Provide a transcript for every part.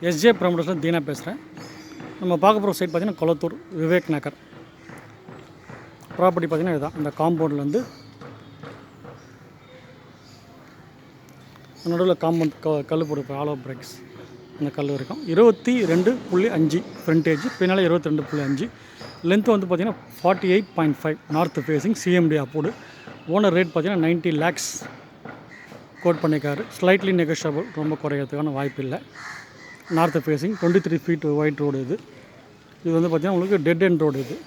SJ ப்ரமோட்டர்ஸில் Dheena பேசுகிறேன். நம்ம பார்க்க போகிற சைட் பார்த்திங்கன்னா கொளத்தூர் விவேக் நகர் ப்ராப்பர்ட்டி பார்த்திங்கன்னா இதுதான். இந்த காம்பவுண்ட்லேருந்து நடுவில் காம்பவுண்ட் கல் போட்டு ஆலோ பிரிக்ஸ் அந்த கல் இருக்கும். 22.5 ஃப்ரண்டேஜ், பின்னால் 22.5. லென்த் வந்து பார்த்திங்கன்னா 48.5. North facing, CMD approved. Owner rate பார்த்திங்கன்னா 90 lakhs கோட் பண்ணியிருக்காரு. ஸ்லைட்லி நெகோஷியபிள், ரொம்ப குறையிறதுக்கான வாய்ப்பு இல்லை. North facing 23 feet wide road இது. இது வந்து பார்த்திங்கன்னா உங்களுக்கு டெட் எண்ட் ரோடு. இது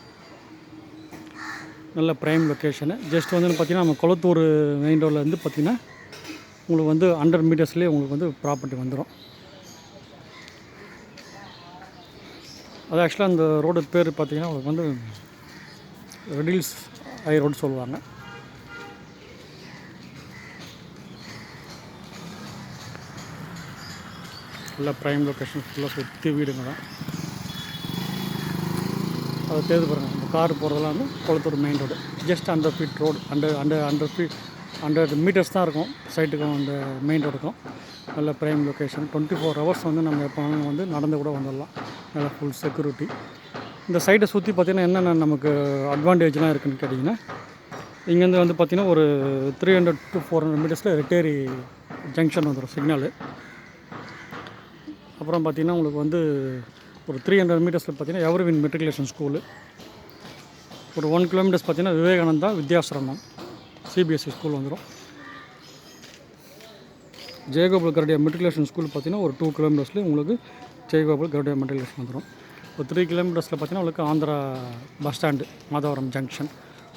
நல்ல ப்ரைம் லொக்கேஷனு. ஜஸ்ட் வந்து பார்த்திங்கன்னா நம்ம கொளத்தூர் மெயின் ரோட்லேருந்து பார்த்திங்கன்னா உங்களுக்கு வந்து 100 meters உங்களுக்கு வந்து ப்ராப்பர்ட்டி வந்துடும். அது ஆக்சுவலாக அந்த ரோடு பேர் பார்த்திங்கன்னா உங்களுக்கு வந்து ரெடில்ஸ் ஹை ரோடு சொல்லுவாங்க. நல்ல ப்ரைம் லொக்கேஷன், ஃபுல்லாக சுற்றி வீடுங்க தான். அதை தேர்வு பாருங்கள். இந்த கார் போகிறதெல்லாம் வந்து Kolathur main road. Just 100 feet road, 100 meters தான் இருக்கும் சைட்டுக்கும் அந்த மெயின் ரோடுக்கும். நல்ல ப்ரைம் லொக்கேஷன். 24 hours வந்து நம்ம எப்போ வந்து நடந்து கூட வந்துடலாம். நல்ல ஃபுல் செக்யூரிட்டி. இந்த சைட்டை சுற்றி பார்த்திங்கன்னா என்னென்ன நமக்கு அட்வான்டேஜ்லாம் இருக்குதுன்னு கேட்டிங்கன்னா, இங்கேருந்து வந்து பார்த்திங்கன்னா ஒரு 300 to 400 meters ரெட்டேரி ஜங்ஷன் வந்துடும் சிக்னலு. அப்புறம் பார்த்திங்கன்னா உங்களுக்கு வந்து ஒரு 300 meters பார்த்திங்கன்னா எவர்வின் மெட்ரிகுலேஷன் ஸ்கூலு. ஒரு 1 kilometers பார்த்திங்கன்னா விவேகானந்தா வித்யாசிரமம் சிபிஎஸ்சி ஸ்கூல் வந்துடும். ஜெயகோபால் கருடைய மெட்ரிகுலேஷன் ஸ்கூல் பார்த்திங்கன்னா ஒரு 2 kilometers உங்களுக்கு ஜெயகோபால் கருடைய மெட்ரிகுலேஷன் வந்துடும். ஒரு 3 kilometers பார்த்திங்கன்னா உங்களுக்கு Andhra bus stand, Madhavaram junction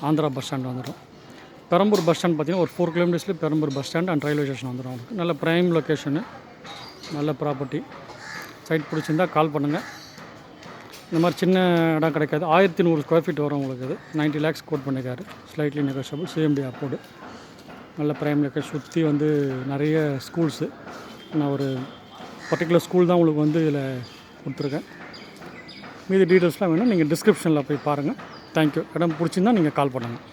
Andhra bus stand வந்துடும். பெரம்பூர் பஸ் ஸ்டாண்ட் பார்த்திங்கன்னா ஒரு 4 kilometers Perambur bus stand and railway station வந்துடும். உங்களுக்கு நல்ல ப்ரைம் லொக்கேஷனு, நல்ல ப்ராப்பர்ட்டி. சைட் பிடிச்சிருந்தால் கால் பண்ணுங்கள். இந்த மாதிரி சின்ன இடம் கிடைக்காது. 1100 square feet வரும் உங்களுக்கு. இது 90 lakhs கோட் பண்ணியிருக்காரு. Slightly negotiable, CMD approved. நல்ல ப்ரைம் லொக்கேஷன். சுற்றி வந்து நிறைய ஸ்கூல்ஸு. நான் ஒரு பர்டிகுலர் ஸ்கூல் தான் உங்களுக்கு வந்து இதில் கொடுத்துருக்கேன். மீதி டீட்டெயில்ஸ்லாம் வேணும் நீங்கள் டிஸ்கிரிப்ஷனில் போய் பாருங்கள். தேங்க்யூ. இடம் பிடிச்சிருந்தால் நீங்கள் கால் பண்ணுங்கள்.